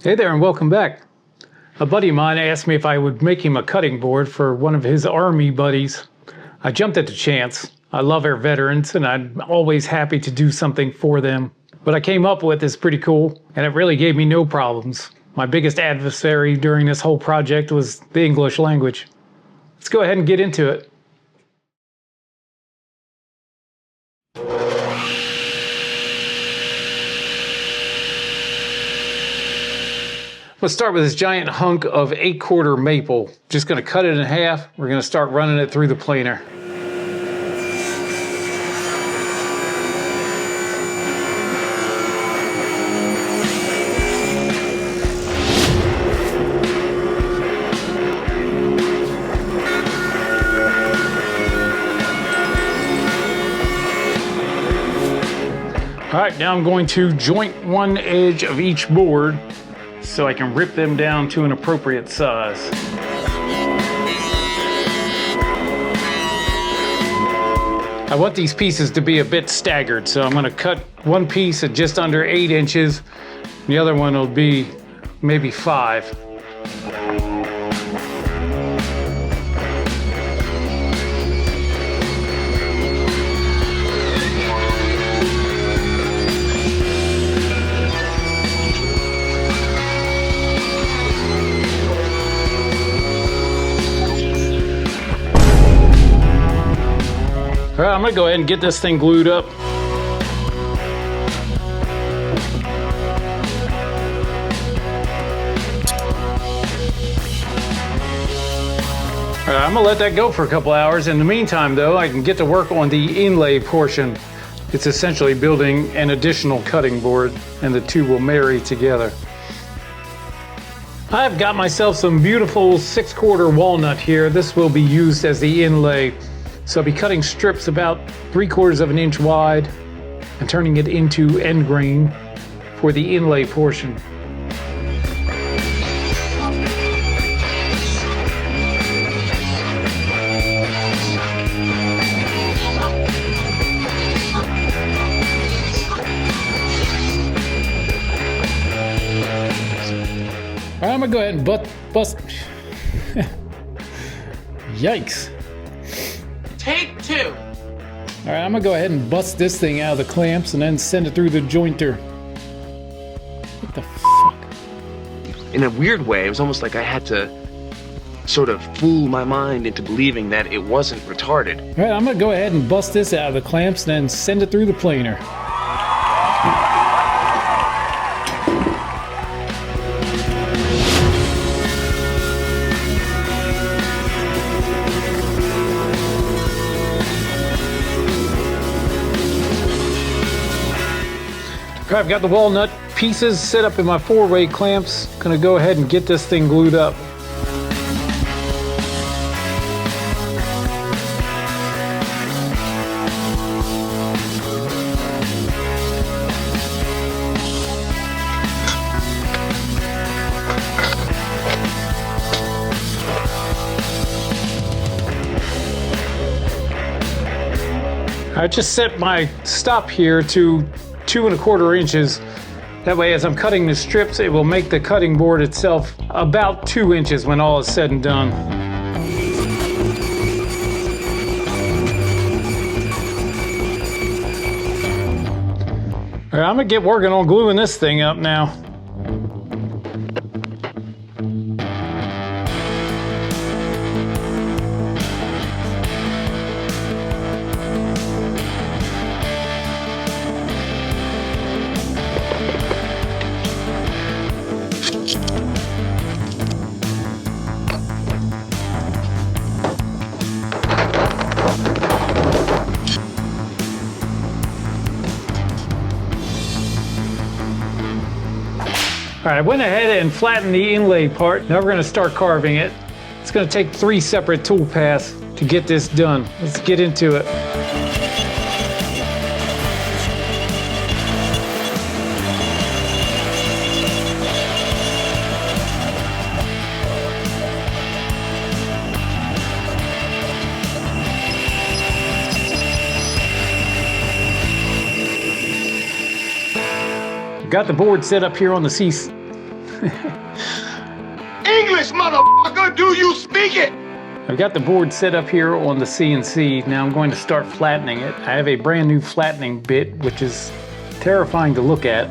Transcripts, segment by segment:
Hey there and welcome back. A buddy of mine asked me if I would make him a cutting board for one of his Army buddies. I jumped at the chance. I love our veterans and I'm always happy to do something for them. What I came up with is pretty cool and it really gave me no problems. My biggest adversary during this whole project was the English language. Let's go ahead and get into it. Let's start with this giant hunk of 8/4 maple. Just going to cut it in half. We're going to start running it through the planer. All right, now I'm going to joint one edge of each board so I can rip them down to an appropriate size. I want these pieces to be a bit staggered, so I'm going to cut one piece at just under 8 inches. The other one will be maybe 5. All right, I'm gonna go ahead and get this thing glued up. All right, I'm gonna let that go for a couple hours. In the meantime though, I can get to work on the inlay portion. It's essentially building an additional cutting board and the two will marry together. I've got myself some beautiful 6/4 walnut here. This will be used as the inlay. So I'll be cutting strips about 3/4 of an inch wide and turning it into end grain for the inlay portion. All right, I'm gonna go ahead and bust. Yikes. Take 2. All right, I'm gonna go ahead and bust this thing out of the clamps and then send it through the jointer. What the fuck? In a weird way, it was almost like I had to sort of fool my mind into believing that it wasn't retarded. All right, I'm gonna go ahead and bust this out of the clamps and then send it through the planer. I've got the walnut pieces set up in my 4-way clamps. Gonna go ahead and get this thing glued up. I just set my stop here to 2 1/4 inches. That way, as I'm cutting the strips, it will make the cutting board itself about 2 inches when all is said and done. All right, I'm gonna get working on gluing this thing up now. All right, I went ahead and flattened the inlay part. Now we're gonna start carving it. It's gonna take 3 separate tool paths to get this done. Let's get into it. Got the board set up here on the English, motherfucker, do you speak it? I've got the board set up here on the CNC. Now I'm going to start flattening it. I have a brand new flattening bit, which is terrifying to look at.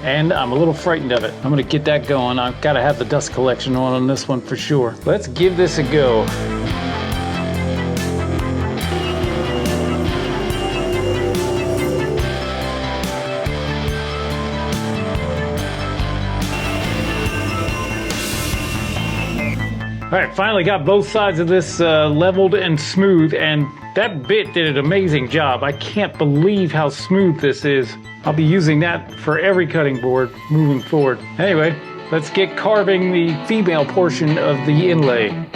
And I'm a little frightened of it. I'm gonna get that going. I've gotta have the dust collection on this one for sure. Let's give this a go. All right, finally got both sides of this leveled and smooth, and that bit did an amazing job. I can't believe how smooth this is. I'll be using that for every cutting board moving forward. Anyway, let's get carving the female portion of the inlay.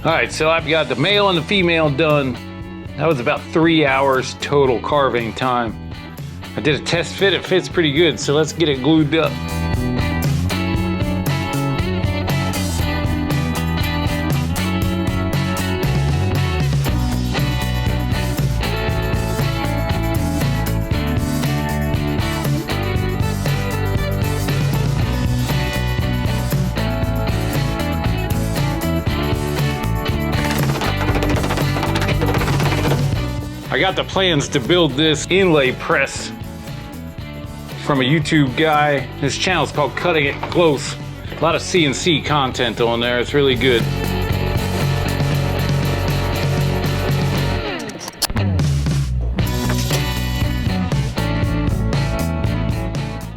All right, so I've got the male and the female done. That was about 3 hours total carving time. I did a test fit, it fits pretty good, so let's get it glued up. I got the plans to build this inlay press from a YouTube guy. His channel is called Cutting It Close. A lot of CNC content on there. It's really good.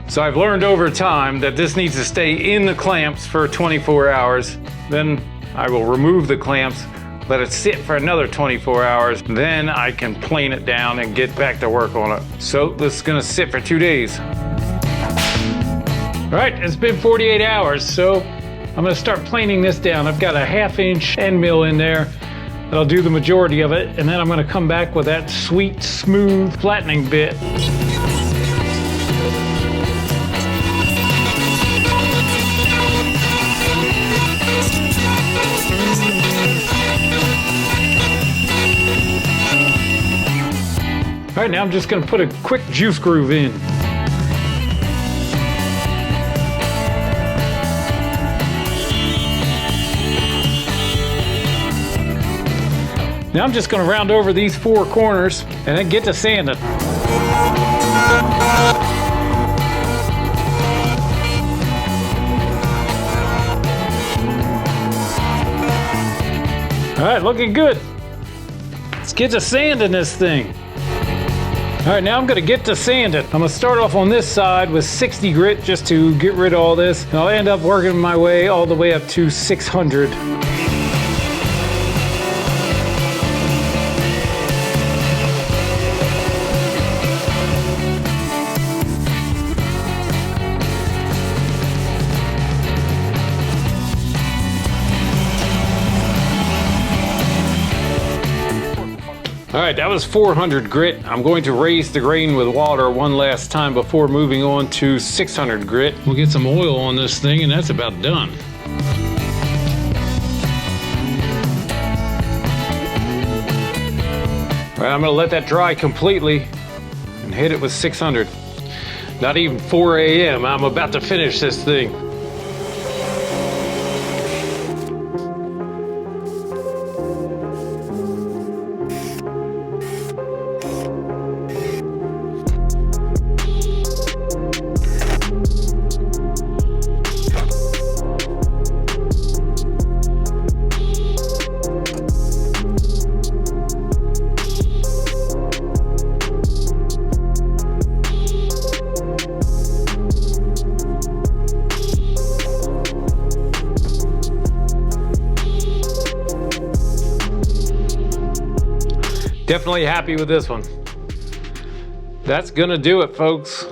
So I've learned over time that this needs to stay in the clamps for 24 hours. Then I will remove the clamps, let it sit for another 24 hours, then I can plane it down and get back to work on it. So this is gonna sit for 2 days. All right, it's been 48 hours, so I'm gonna start planing this down. I've got a 1/2 inch end mill in there. That'll do the majority of it, and then I'm gonna come back with that sweet, smooth flattening bit. All right, now I'm just gonna put a quick juice groove in. Now I'm just gonna round over these 4 corners and then get to sanding. All right, looking good. Let's get to sanding this thing. All right, now I'm gonna get to sanding. I'm gonna start off on this side with 60 grit just to get rid of all this. And I'll end up working my way all the way up to 600. All right, that was 400 grit. I'm going to raise the grain with water one last time before moving on to 600 grit. We'll get some oil on this thing and that's about done. All right, I'm gonna let that dry completely and hit it with 600. Not even 4 a.m. I'm about to finish this thing. Definitely happy with this one. That's gonna do it, folks.